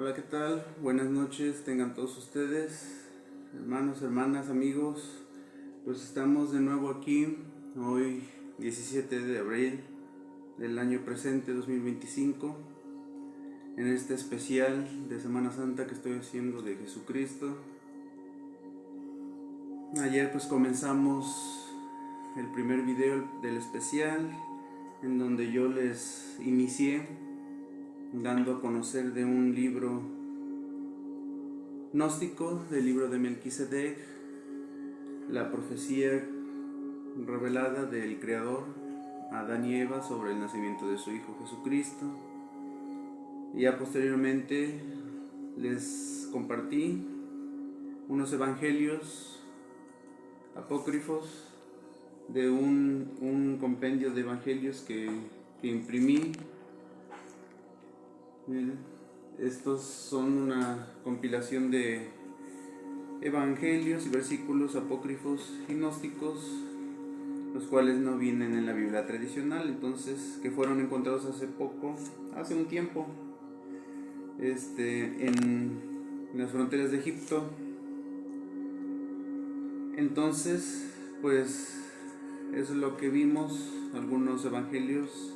Hola, ¿qué tal? Buenas noches, tengan todos ustedes, hermanos, hermanas, amigos. Pues estamos de nuevo aquí, hoy 17 de abril del año presente 2025, en este especial de Semana Santa que estoy haciendo de Jesucristo. Ayer pues comenzamos el primer video del especial, en donde yo les inicié dando a conocer de un libro gnóstico, del libro de Melquisedec, la profecía revelada del Creador a Adán y Eva sobre el nacimiento de su Hijo Jesucristo. Y ya posteriormente les compartí unos evangelios apócrifos de un compendio de evangelios que imprimí. Estos son una compilación de evangelios y versículos apócrifos y gnósticos, los cuales no vienen en la Biblia tradicional, entonces que fueron encontrados hace un tiempo, en las fronteras de Egipto. Entonces, pues eso es lo que vimos, algunos evangelios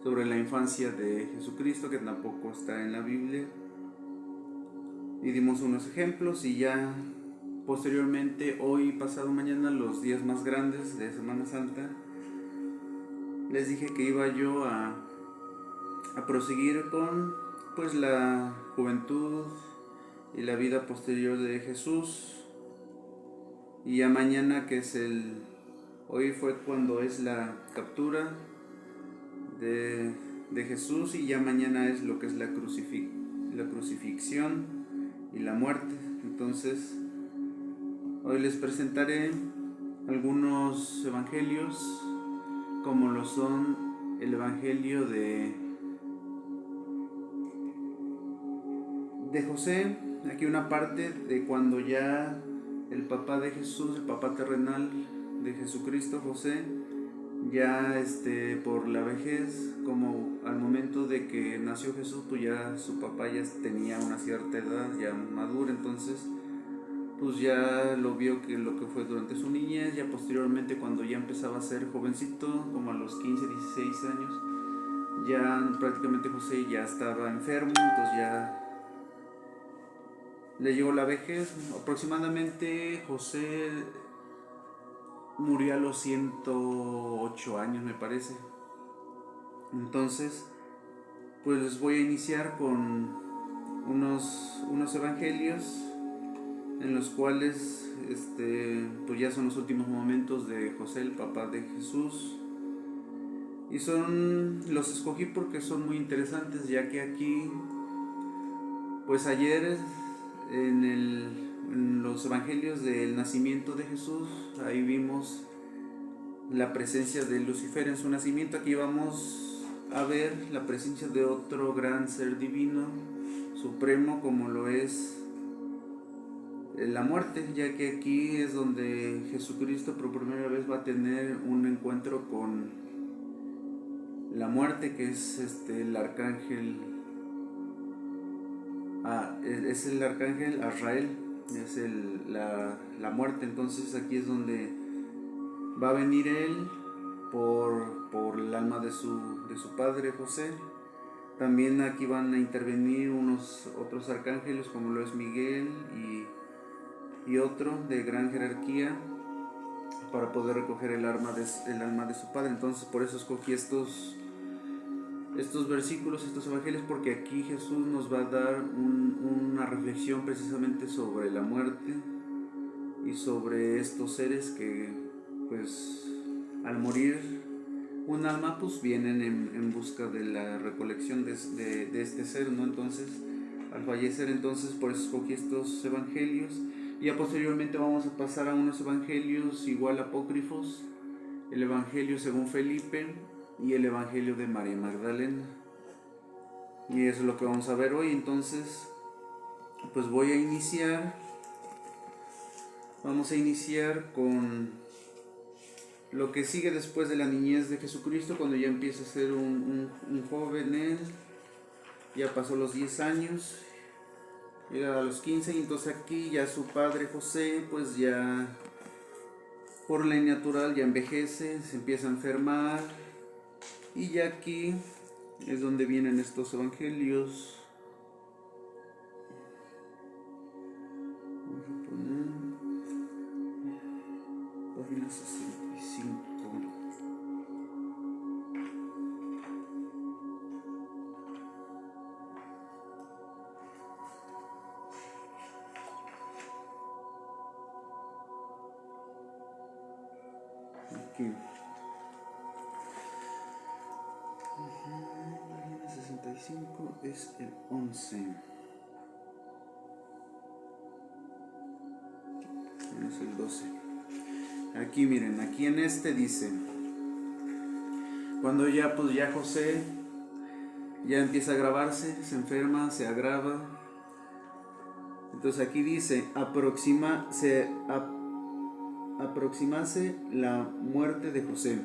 sobre la infancia de Jesucristo, que tampoco está en la Biblia, y dimos unos ejemplos. Y ya posteriormente, hoy, pasado mañana, los días más grandes de Semana Santa, les dije que iba yo a proseguir con pues la juventud y la vida posterior de Jesús. Y ya mañana, que es hoy fue cuando es la captura de Jesús, y ya mañana es lo que es la crucifixión y la muerte. Entonces hoy les presentaré algunos evangelios, como lo son el evangelio de José. Aquí una parte de cuando ya el papá de Jesús, el papá terrenal de Jesucristo, José, ya por la vejez, como al momento de que nació Jesús, pues ya su papá ya tenía una cierta edad, ya madura. Entonces pues ya lo vio, que lo que fue durante su niñez. Ya posteriormente, cuando ya empezaba a ser jovencito, como a los 15, 16 años, ya prácticamente José ya estaba enfermo, entonces ya le llegó la vejez. Aproximadamente José murió a los 108 años, me parece. Entonces pues les voy a iniciar con unos evangelios en los cuales pues ya son los últimos momentos de José, el papá de Jesús. Y los escogí porque son muy interesantes, ya que aquí, pues ayer, en los evangelios del nacimiento de Jesús, ahí vimos la presencia de Lucifer en su nacimiento. Aquí vamos a ver la presencia de otro gran ser divino, supremo, como lo es la muerte, ya que aquí es donde Jesucristo por primera vez va a tener un encuentro con la muerte, que es el arcángel, es el arcángel Azrael, es la muerte. Entonces aquí es donde va a venir él por el alma de su padre José. También aquí van a intervenir otros arcángeles, como lo es Miguel y otro de gran jerarquía, para poder recoger el alma de su padre. Entonces por eso escogí estos versículos, estos evangelios, porque aquí Jesús nos va a dar una reflexión precisamente sobre la muerte y sobre estos seres que, pues, al morir un alma, pues vienen en busca de la recolección de este ser, ¿no? Entonces, al fallecer, entonces por eso escogí estos evangelios. Y ya posteriormente vamos a pasar a unos evangelios igual apócrifos, el evangelio según Felipe y el evangelio de María Magdalena. Y eso es lo que vamos a ver hoy. Entonces, pues vamos a iniciar con lo que sigue después de la niñez de Jesucristo, cuando ya empieza a ser un joven él. Ya pasó los 10 años llega a los 15 y entonces aquí ya su padre José pues ya por ley natural ya envejece, se empieza a enfermar y ya aquí es donde vienen estos evangelios. Vamos a poner página 65. Aquí. Página 65 es el 11. Es el 12. Aquí miren, aquí en este dice, cuando ya pues ya José ya empieza a agravarse, se enferma, se agrava. Entonces aquí dice, aproximase la muerte de José.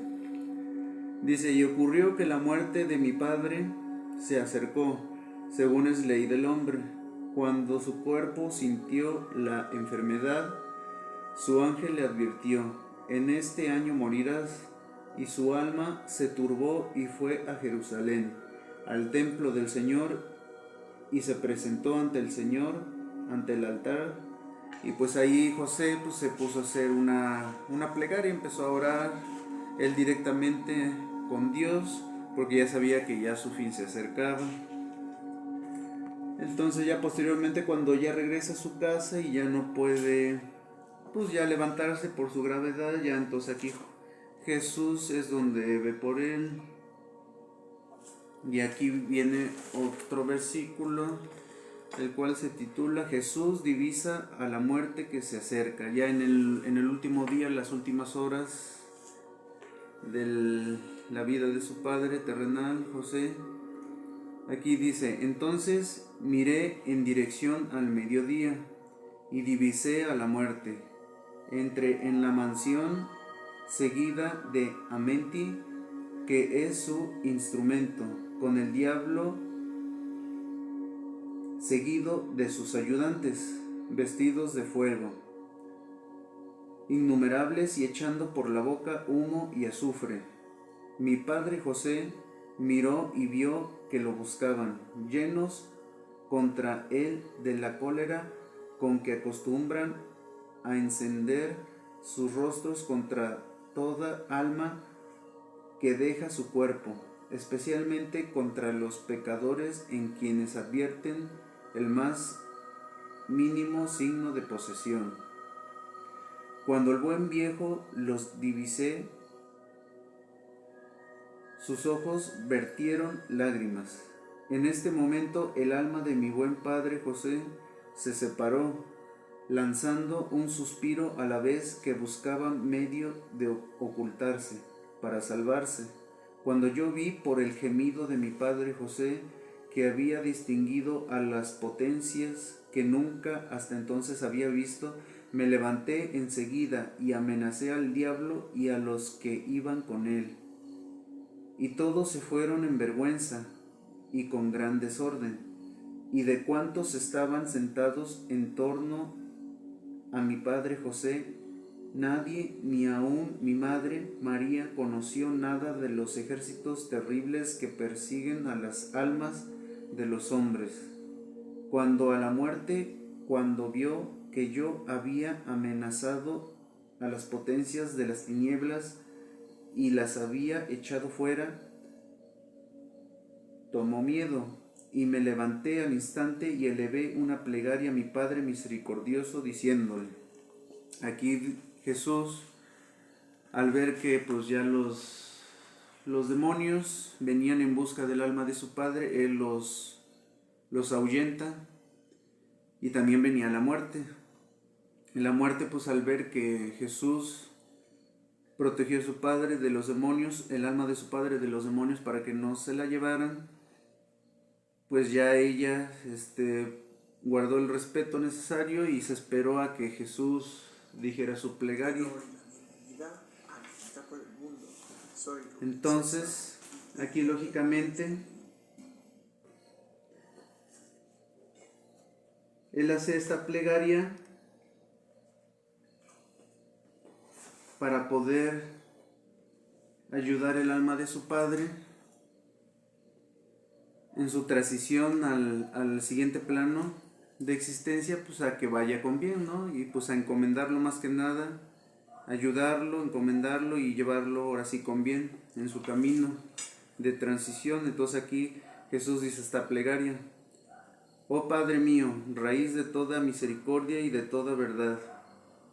Dice, y ocurrió que la muerte de mi padre se acercó, según es ley del hombre. Cuando su cuerpo sintió la enfermedad, su ángel le advirtió, en este año morirás. Y su alma se turbó y fue a Jerusalén, al templo del Señor, y se presentó ante el Señor, ante el altar. Y pues ahí José pues se puso a hacer una plegaria, empezó a orar él directamente con Dios, porque ya sabía que ya su fin se acercaba. Entonces ya posteriormente, cuando ya regresa a su casa y ya no puede pues ya levantarse por su gravedad, ya entonces aquí Jesús es donde ve por él. Y aquí viene otro versículo, el cual se titula Jesús divisa a la muerte que se acerca. Ya en el último día, en las últimas horas de la vida de su padre terrenal, José, aquí dice, entonces miré en dirección al mediodía y divisé a la muerte. Entré en la mansión seguida de Amenti, que es su instrumento, con el diablo seguido de sus ayudantes, vestidos de fuego, innumerables y echando por la boca humo y azufre. Mi padre José miró y vio que lo buscaban, llenos contra él de la cólera con que acostumbran a encender sus rostros contra toda alma que deja su cuerpo, especialmente contra los pecadores en quienes advierten el más mínimo signo de posesión. Cuando el buen viejo los divisé, sus ojos vertieron lágrimas. En este momento el alma de mi buen padre José se separó, lanzando un suspiro a la vez que buscaba medio de ocultarse para salvarse. Cuando yo vi por el gemido de mi padre José que había distinguido a las potencias que nunca hasta entonces había visto, me levanté enseguida y amenacé al diablo y a los que iban con él. Y todos se fueron en vergüenza y con gran desorden. Y de cuantos estaban sentados en torno a mi padre José, nadie, ni aun mi madre María, conoció nada de los ejércitos terribles que persiguen a las almas de los hombres. Cuando a la muerte, cuando vio que yo había amenazado a las potencias de las tinieblas y las había echado fuera, tomó miedo, y me levanté al instante y elevé una plegaria a mi Padre misericordioso, diciéndole, aquí Jesús, al ver que pues ya los demonios venían en busca del alma de su padre, él los ahuyenta, y también venía la muerte. Y la muerte, pues al ver que Jesús protegió a su padre de los demonios, el alma de su padre de los demonios, para que no se la llevaran, pues ya ella guardó el respeto necesario y se esperó a que Jesús dijera su plegaria. Entonces, aquí lógicamente, Él hace esta plegaria para poder ayudar el alma de su padre en su transición al siguiente plano de existencia, pues a que vaya con bien, ¿no? Y pues a encomendarlo más que nada, ayudarlo, encomendarlo y llevarlo ahora sí con bien en su camino de transición. Entonces aquí Jesús dice esta plegaria: oh Padre mío, raíz de toda misericordia y de toda verdad,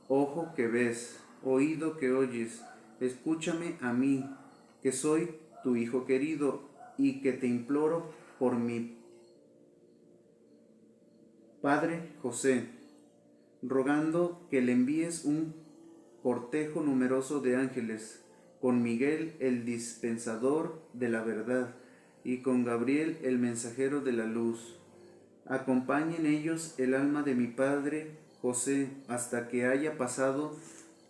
ojo que ves, oído que oyes, escúchame a mí, que soy tu Hijo querido y que te imploro por mi Padre José, rogando que le envíes un cortejo numeroso de ángeles, con Miguel el dispensador de la verdad y con Gabriel el mensajero de la luz. Acompañen ellos el alma de mi Padre José hasta que haya pasado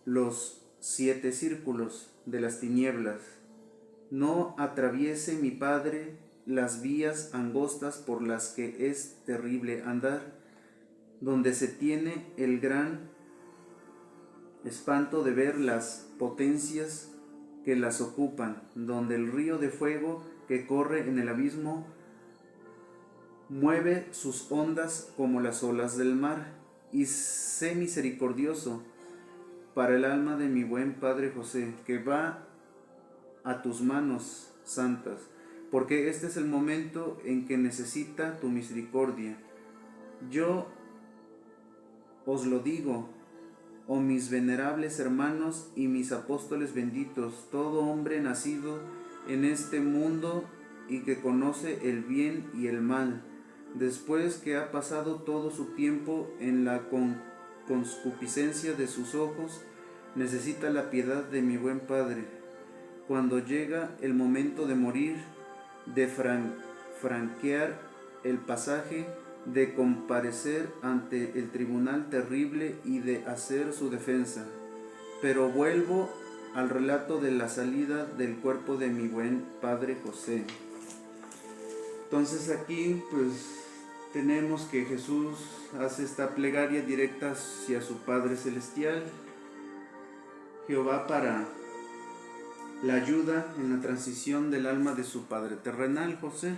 los 7 círculos de las tinieblas. No atraviese mi Padre las vías angostas por las que es terrible andar, donde se tiene el gran espanto de ver las potencias que las ocupan, donde el río de fuego que corre en el abismo mueve sus ondas como las olas del mar. Y sé misericordioso para el alma de mi buen Padre José, que va a tus manos santas, porque este es el momento en que necesita tu misericordia. Yo os lo digo, oh mis venerables hermanos y mis apóstoles benditos, todo hombre nacido en este mundo y que conoce el bien y el mal, después que ha pasado todo su tiempo en la concupiscencia de sus ojos, necesita la piedad de mi buen Padre. Cuando llega el momento de morir, de franquear el pasaje, de comparecer ante el tribunal terrible y de hacer su defensa. Pero vuelvo al relato de la salida del cuerpo de mi buen Padre José. Entonces aquí pues tenemos que Jesús hace esta plegaria directa hacia su Padre Celestial, Jehová, para la ayuda en la transición del alma de su Padre terrenal, José.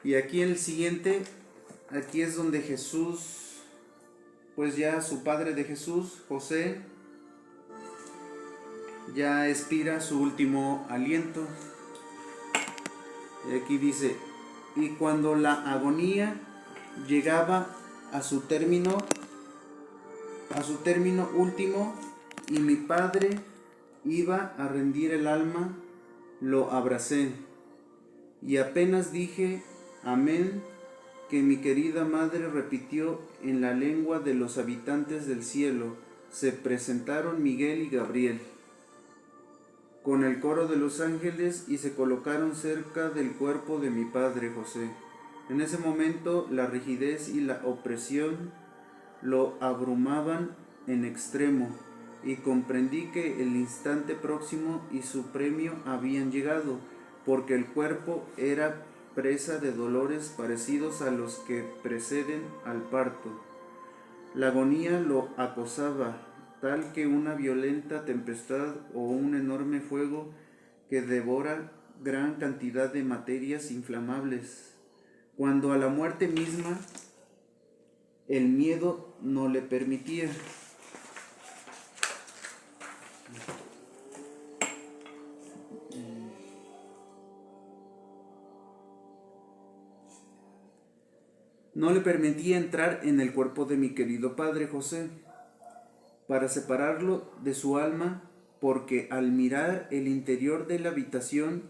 Y aquí el siguiente, aquí es donde Jesús, pues ya su Padre de Jesús, José, ya expira su último aliento. Y aquí dice: y cuando la agonía llegaba a su término último, y mi Padre iba a rendir el alma, lo abracé, y apenas dije amén, que mi querida madre repitió en la lengua de los habitantes del cielo, se presentaron Miguel y Gabriel con el coro de los ángeles y se colocaron cerca del cuerpo de mi Padre José. En ese momento la rigidez y la opresión lo abrumaban en extremo, y comprendí que el instante próximo y su premio habían llegado, porque el cuerpo era presa de dolores parecidos a los que preceden al parto. La agonía lo acosaba, tal que una violenta tempestad o un enorme fuego que devora gran cantidad de materias inflamables, cuando a la muerte misma el miedo no le permitía. No le permitía entrar en el cuerpo de mi querido Padre José, para separarlo de su alma, porque al mirar el interior de la habitación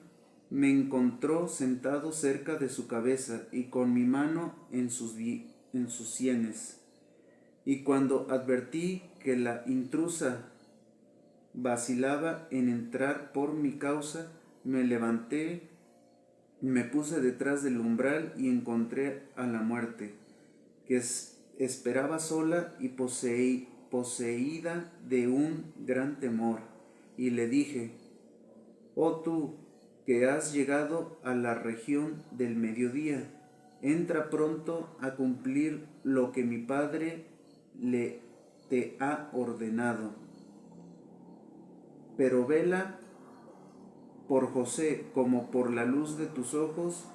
me encontró sentado cerca de su cabeza y con mi mano en sus sienes. Y cuando advertí que la intrusa vacilaba en entrar por mi causa, me levanté, me puse detrás del umbral y encontré a la muerte, que esperaba sola y poseída de un gran temor. y le dije: oh tú, que has llegado a la región del mediodía, entra pronto a cumplir lo que mi padre te ha ordenado. Pero vela por José como por la luz de tus ojos,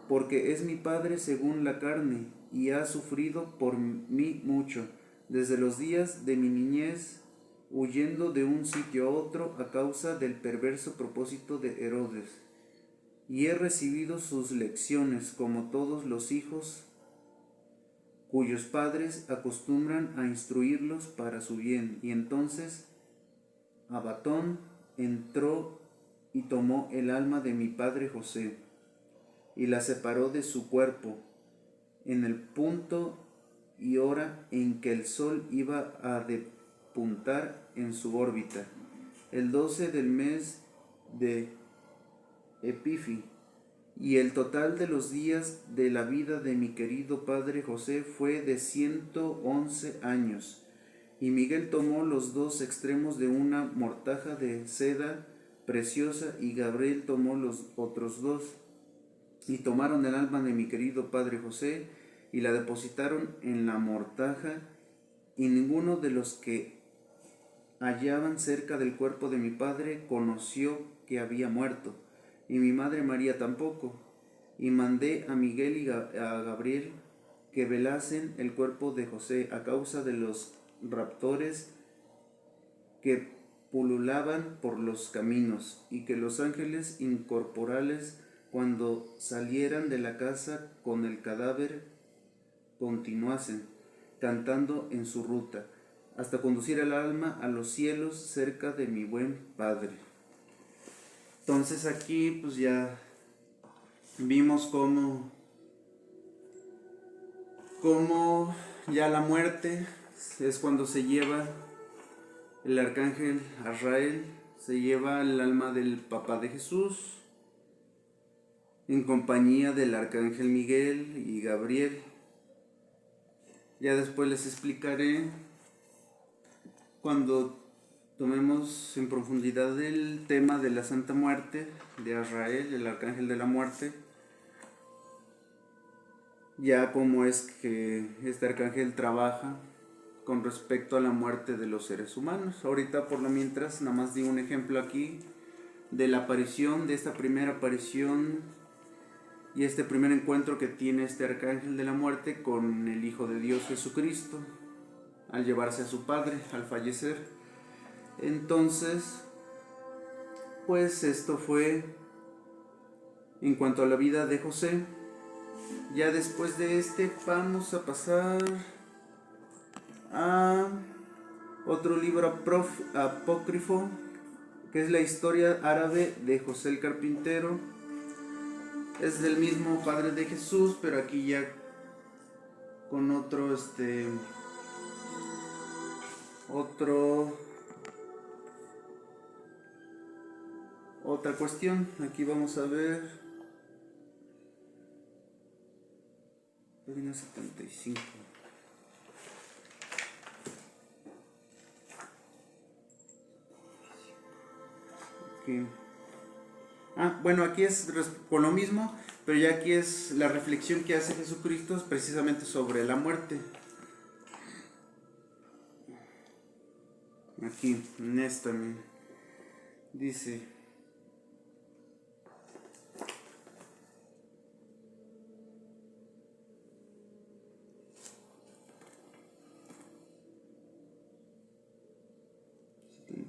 porque es mi padre según la carne, y ha sufrido por mí mucho, desde los días de mi niñez, huyendo de un sitio a otro a causa del perverso propósito de Herodes. Y he recibido sus lecciones como todos los hijos cuyos padres acostumbran a instruirlos para su bien. Y entonces Abatón entró y tomó el alma de mi padre José, y la separó de su cuerpo, en el punto y hora en que el sol iba a despuntar en su órbita, el 12 del mes de Epifi, y el total de los días de la vida de mi querido padre José fue de 111 años. Y Miguel tomó los dos extremos de una mortaja de seda preciosa, y Gabriel tomó los otros dos, y tomaron el alma de mi querido padre José, y la depositaron en la mortaja, y ninguno de los que hallaban cerca del cuerpo de mi padre conoció que había muerto, y mi madre María tampoco. Y mandé a Miguel y a Gabriel que velasen el cuerpo de José a causa de los raptores que pululaban por los caminos, y que los ángeles incorporales, cuando salieran de la casa con el cadáver, continuasen cantando en su ruta, hasta conducir el alma a los cielos cerca de mi buen padre. Entonces aquí pues ya vimos cómo ya la muerte es cuando se lleva el arcángel Azrael, se lleva el alma del papá de Jesús en compañía del arcángel Miguel y Gabriel. Ya después les explicaré, cuando tomemos en profundidad el tema de la Santa Muerte de Azrael, el arcángel de la muerte, ya cómo es que este arcángel trabaja con respecto a la muerte de los seres humanos. Ahorita por lo mientras nada más di un ejemplo aquí de la aparición, de esta primera aparición y este primer encuentro que tiene este arcángel de la muerte con el Hijo de Dios Jesucristo al llevarse a su padre, al fallecer. Entonces, pues esto fue en cuanto a la vida de José. Ya después de vamos a pasar a otro libro apócrifo, que es la historia árabe de José el Carpintero. Es del mismo padre de Jesús, pero aquí ya con otra cuestión. Aquí vamos a ver página 75. Okay. Bueno, aquí es con lo mismo, pero ya aquí es la reflexión que hace Jesucristo precisamente sobre la muerte. Aquí, en esta, dice: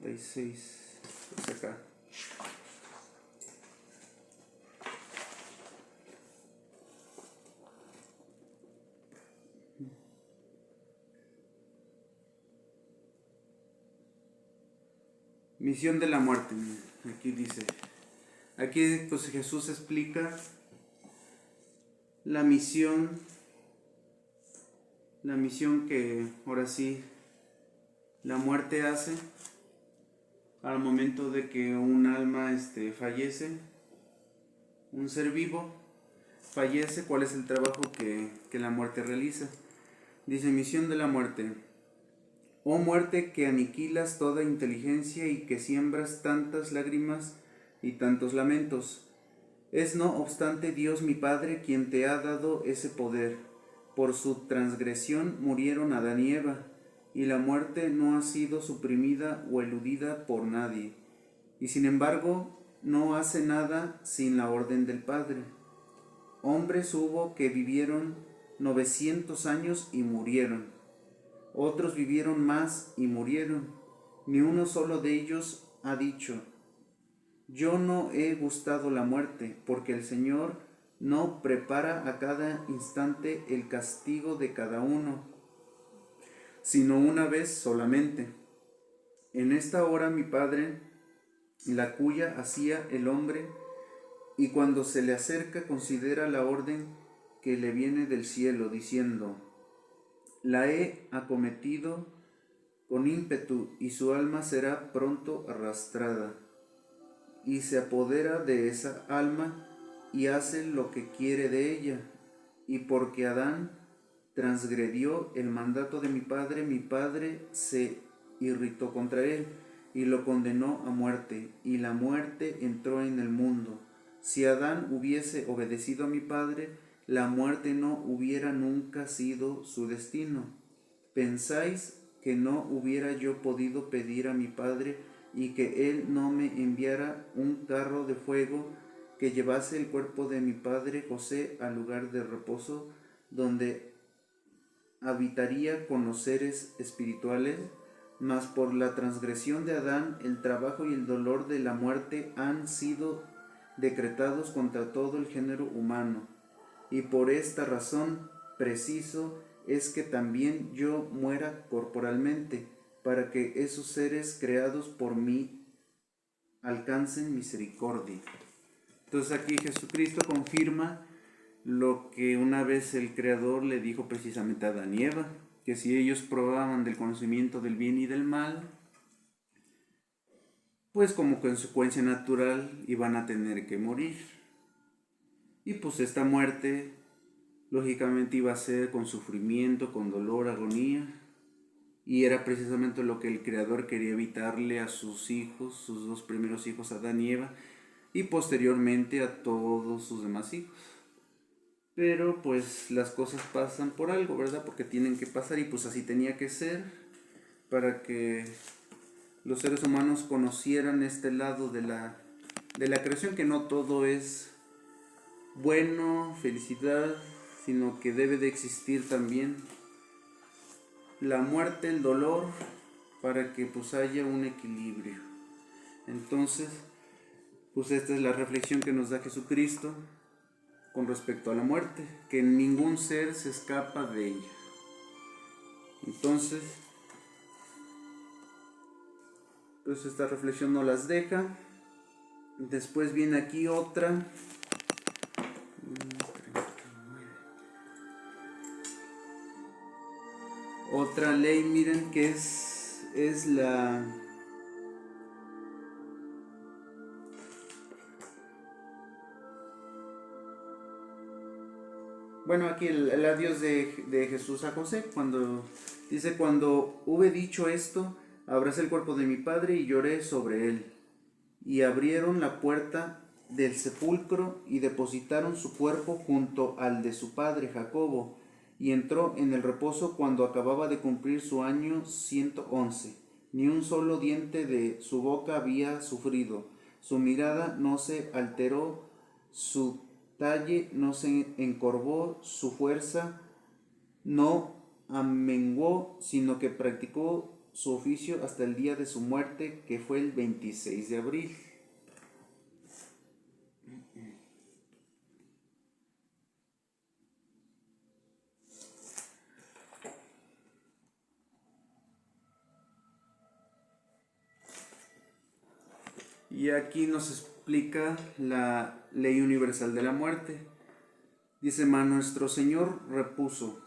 pues acá. Misión de la muerte. Aquí dice, aquí pues Jesús explica la misión que ahora sí la muerte hace al momento de que un alma fallece, un ser vivo fallece. ¿Cuál es el trabajo que la muerte realiza? Dice: misión de la muerte: Oh muerte, que aniquilas toda inteligencia y que siembras tantas lágrimas y tantos lamentos. Es no obstante Dios mi Padre quien te ha dado ese poder. Por su transgresión murieron Adán y Eva, y la muerte no ha sido suprimida o eludida por nadie. Y sin embargo, no hace nada sin la orden del Padre. Hombres hubo que vivieron 900 años y murieron. Otros vivieron más y murieron. Ni uno solo de ellos ha dicho: yo no he gustado la muerte, porque el Señor no prepara a cada instante el castigo de cada uno, sino una vez solamente. En esta hora mi Padre, la cuya hacía el hombre, y cuando se le acerca considera la orden que le viene del cielo, diciendo: la he acometido con ímpetu, y su alma será pronto arrastrada. Y se apodera de esa alma y hace lo que quiere de ella. Y porque Adán transgredió el mandato de mi Padre se irritó contra él y lo condenó a muerte, y la muerte entró en el mundo. Si Adán hubiese obedecido a mi Padre, la muerte no hubiera nunca sido su destino. ¿Pensáis que no hubiera yo podido pedir a mi Padre y que Él no me enviara un carro de fuego que llevase el cuerpo de mi padre José al lugar de reposo, donde habitaría con los seres espirituales? Mas por la transgresión de Adán, el trabajo y el dolor de la muerte han sido decretados contra todo el género humano, y por esta razón preciso es que también yo muera corporalmente, para que esos seres creados por mí alcancen misericordia. Entonces aquí Jesucristo confirma lo que una vez el Creador le dijo precisamente a Adán y Eva, que si ellos probaban del conocimiento del bien y del mal, pues como consecuencia natural iban a tener que morir. Y pues esta muerte lógicamente iba a ser con sufrimiento, con dolor, agonía, y era precisamente lo que el Creador quería evitarle a sus hijos, sus dos primeros hijos, Adán y Eva, y posteriormente a todos sus demás hijos. Pero pues las cosas pasan por algo, ¿verdad? Porque tienen que pasar, y pues así tenía que ser, para que los seres humanos conocieran este lado de la creación, que no todo es bueno, felicidad, sino que debe de existir también la muerte, el dolor, para que pues haya un equilibrio. Entonces, pues esta es la reflexión que nos da Jesucristo con respecto a la muerte, que ningún ser se escapa de ella. Entonces, pues esta reflexión no las deja. Después viene aquí otra. Otra ley, miren, que es la... Bueno, aquí el adiós de Jesús a José, cuando dice: cuando hube dicho esto, abracé el cuerpo de mi padre y lloré sobre él. Y abrieron la puerta del sepulcro y depositaron su cuerpo junto al de su padre Jacobo, y entró en el reposo cuando acababa de cumplir su año 111. Ni un solo diente de su boca había sufrido, su mirada no se alteró, su talle no se encorvó, su fuerza no amenguó, sino que practicó su oficio hasta el día de su muerte, que fue el 26 de abril. Y aquí nos explica la ley universal de la muerte. Dice: mas nuestro Señor repuso: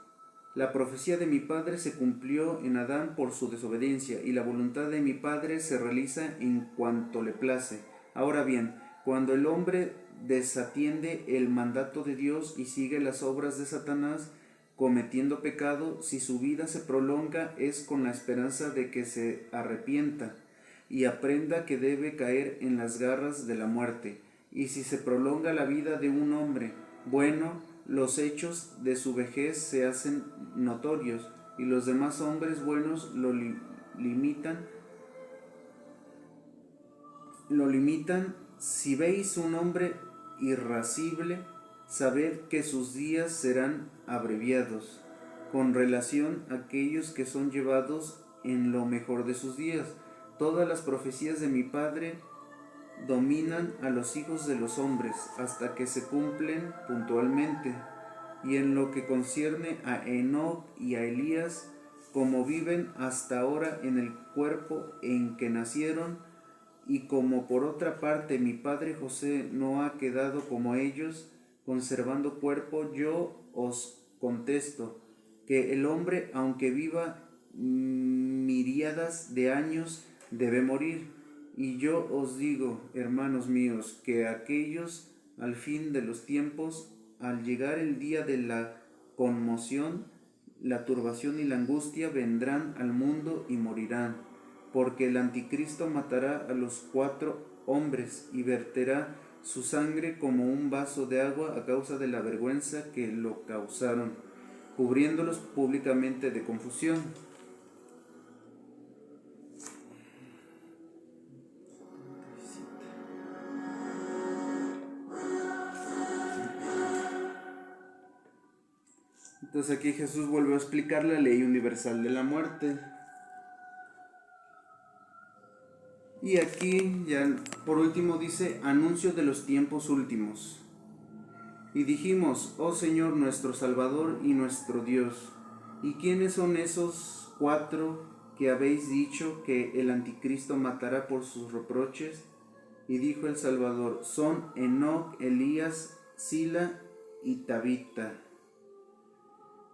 la profecía de mi Padre se cumplió en Adán por su desobediencia, y la voluntad de mi Padre se realiza en cuanto le place. Ahora bien, cuando el hombre desatiende el mandato de Dios y sigue las obras de Satanás, cometiendo pecado, si su vida se prolonga es con la esperanza de que se arrepienta y aprenda que debe caer en las garras de la muerte. Y si se prolonga la vida de un hombre bueno, los hechos de su vejez se hacen notorios, y los demás hombres buenos lo limitan. Si veis un hombre irascible, sabed que sus días serán abreviados, con relación a aquellos que son llevados en lo mejor de sus días. Todas las profecías de mi Padre dominan a los hijos de los hombres hasta que se cumplen puntualmente. Y en lo que concierne a Enoc y a Elías, como viven hasta ahora en el cuerpo en que nacieron, y como por otra parte mi padre José no ha quedado como ellos, conservando cuerpo, yo os contesto que el hombre, aunque viva miríadas de años, debe morir. Y yo os digo, hermanos míos, que aquellos al fin de los tiempos, al llegar el día de la conmoción, la turbación y la angustia, vendrán al mundo y morirán. Porque el anticristo matará a los 4 hombres y verterá su sangre como un vaso de agua a causa de la vergüenza que lo causaron, cubriéndolos públicamente de confusión. Entonces aquí Jesús vuelve a explicar la ley universal de la muerte. Y aquí ya por último dice, anuncio de los tiempos últimos. Y dijimos, oh Señor nuestro Salvador y nuestro Dios, ¿y quiénes son esos 4 que habéis dicho que el anticristo matará por sus reproches? Y dijo el Salvador, son Enoc, Elías, Sila y Tabita.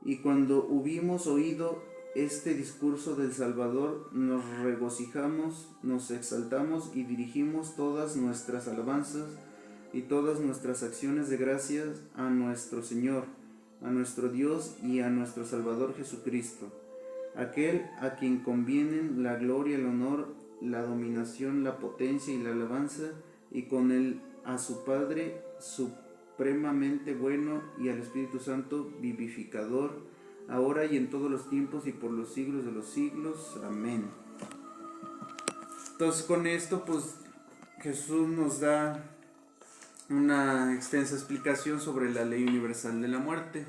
Y cuando hubimos oído este discurso del Salvador, nos regocijamos, nos exaltamos y dirigimos todas nuestras alabanzas y todas nuestras acciones de gracias a nuestro Señor, a nuestro Dios y a nuestro Salvador Jesucristo, aquel a quien convienen la gloria, el honor, la dominación, la potencia y la alabanza, y con él a su Padre supremamente bueno y al Espíritu Santo vivificador, ahora y en todos los tiempos y por los siglos de los siglos. Amén. Entonces con esto pues Jesús nos da una extensa explicación sobre la ley universal de la muerte.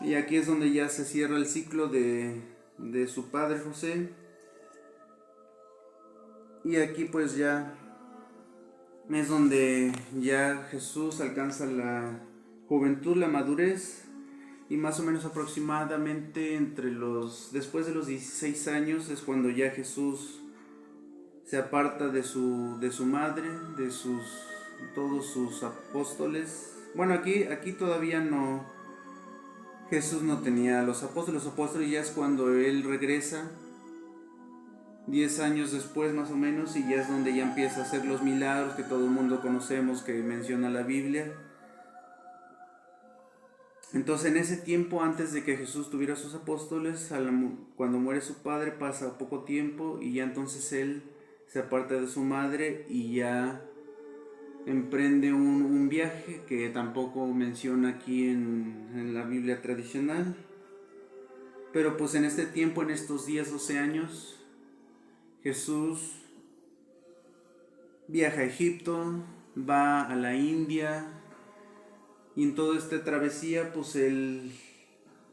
Y aquí es donde ya se cierra el ciclo de su padre José. Y aquí pues ya es donde ya Jesús alcanza la juventud, la madurez, y más o menos aproximadamente después de los 16 años es cuando ya Jesús se aparta de su madre, de todos sus apóstoles. Bueno, aquí todavía no, Jesús no tenía a los apóstoles ya es cuando él regresa 10 años después más o menos, y ya es donde ya empieza a hacer los milagros que todo el mundo conocemos, que menciona la Biblia. Entonces en ese tiempo, antes de que Jesús tuviera a sus apóstoles, cuando muere su padre pasa poco tiempo y ya entonces él se aparta de su madre y ya emprende un viaje que tampoco menciona aquí en la Biblia tradicional. Pero pues en este tiempo, en estos 10, 12 años, Jesús viaja a Egipto, va a la India, y en toda esta travesía pues él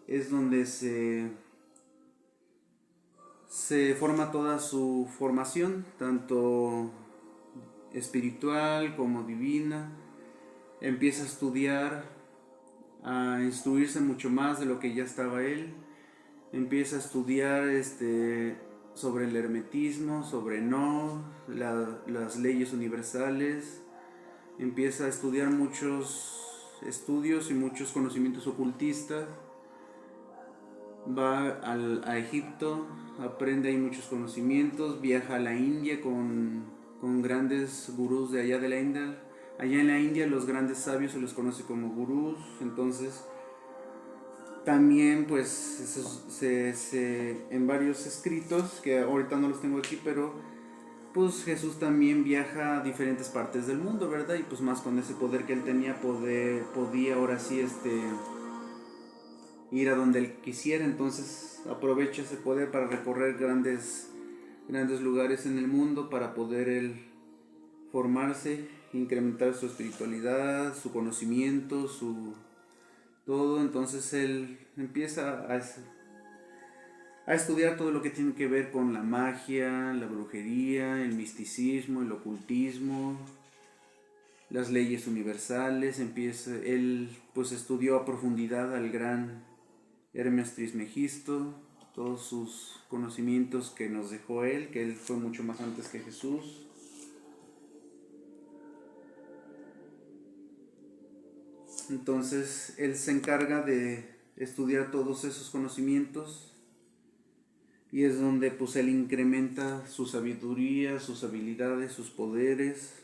es donde se forma toda su formación, tanto espiritual como divina. Empieza a estudiar, a instruirse mucho más de lo que ya estaba él. Empieza a estudiar sobre el hermetismo, sobre las leyes universales. Empieza a estudiar muchos estudios y muchos conocimientos ocultistas. Va a Egipto, aprende ahí muchos conocimientos, viaja a la India con grandes gurús de allá de la India, Allá en la India los grandes sabios se los conoce como gurús, entonces también pues en varios escritos, que ahorita no los tengo aquí, pero pues Jesús también viaja a diferentes partes del mundo, ¿verdad? Y pues más con ese poder que él tenía, podía ahora sí ir a donde él quisiera, entonces aprovecha ese poder para recorrer grandes lugares en el mundo para poder él formarse, incrementar su espiritualidad, su conocimiento, su todo. Entonces él empieza a estudiar todo lo que tiene que ver con la magia, la brujería, el misticismo, el ocultismo, las leyes universales. Él pues estudió a profundidad al gran Hermes Trismegisto, todos sus conocimientos que nos dejó él, que él fue mucho más antes que Jesús. Entonces él se encarga de estudiar todos esos conocimientos y es donde pues él incrementa su sabiduría, sus habilidades, sus poderes.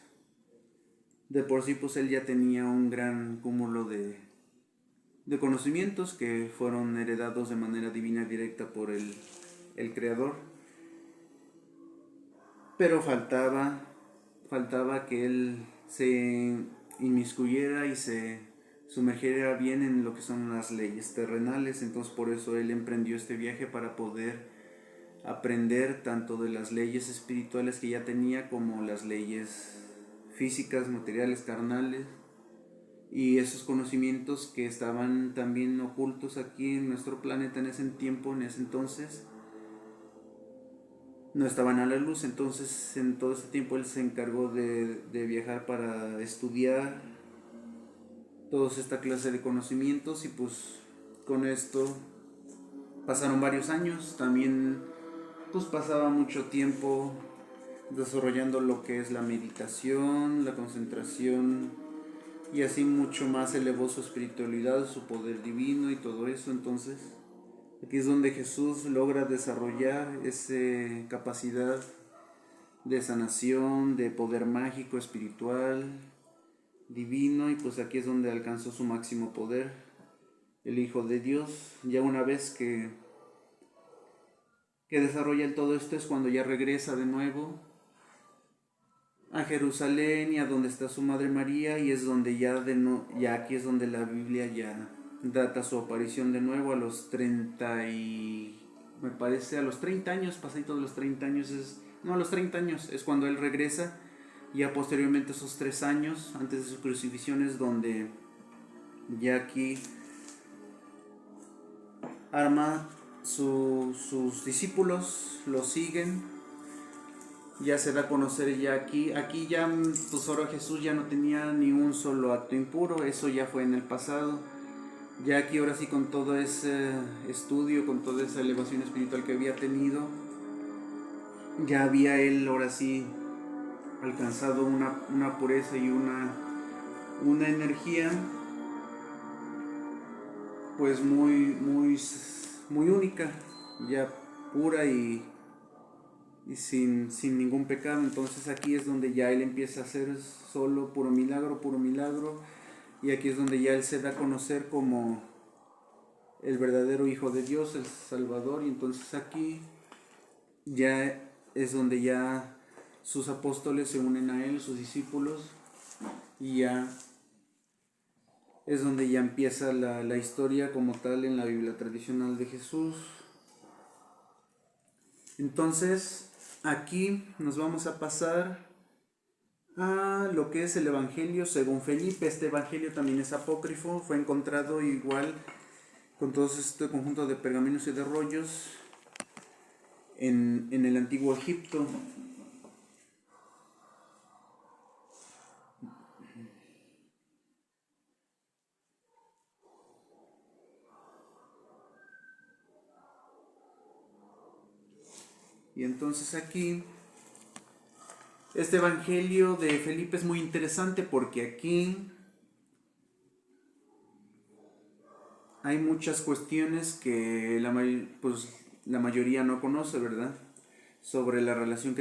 De por sí pues él ya tenía un gran cúmulo de conocimientos que fueron heredados de manera divina directa por el Creador. Pero faltaba que él se inmiscuyera y se sumergiera bien en lo que son las leyes terrenales. Entonces por eso él emprendió este viaje para poder aprender tanto de las leyes espirituales que ya tenía como las leyes físicas, materiales, carnales, y esos conocimientos que estaban también ocultos aquí en nuestro planeta en ese tiempo, en ese entonces, no estaban a la luz. Entonces en todo ese tiempo él se encargó de viajar para estudiar toda esta clase de conocimientos y pues con esto pasaron varios años. También pues pasaba mucho tiempo desarrollando lo que es la meditación, la concentración, y así mucho más elevó su espiritualidad, su poder divino y todo eso. Entonces aquí es donde Jesús logra desarrollar esa capacidad de sanación, de poder mágico, espiritual, divino, y pues aquí es donde alcanzó su máximo poder, el Hijo de Dios. Ya una vez que desarrolla todo esto es cuando ya regresa de nuevo a Jerusalén y a donde está su madre María, y es donde ya aquí es donde la Biblia ya data su aparición de nuevo a los 30 y me parece a los 30 años, pasadito de los 30 años a los 30 años es cuando él regresa. Ya posteriormente esos 3 años antes de su crucifixión es donde ya aquí arma sus discípulos, lo siguen, ya se da a conocer ya aquí ya pues ahora Jesús ya no tenía ni un solo acto impuro, eso ya fue en el pasado. Ya aquí ahora sí, con todo ese estudio, con toda esa elevación espiritual que había tenido, ya había él ahora sí alcanzado una pureza y una energía pues muy única, ya pura y sin ningún pecado. Entonces aquí es donde ya él empieza a hacer solo puro milagro, y aquí es donde ya él se da a conocer como el verdadero Hijo de Dios, el Salvador. Y entonces aquí ya es donde ya sus apóstoles se unen a él, sus discípulos, y ya es donde ya empieza la historia como tal en la Biblia tradicional de Jesús. Entonces aquí nos vamos a pasar a lo que es el Evangelio según Felipe. Este Evangelio también es apócrifo, fue encontrado igual con todo este conjunto de pergaminos y de rollos en el antiguo Egipto. Y entonces aquí este Evangelio de Felipe es muy interesante porque aquí hay muchas cuestiones que la mayoría no conoce, ¿verdad? Sobre la relación que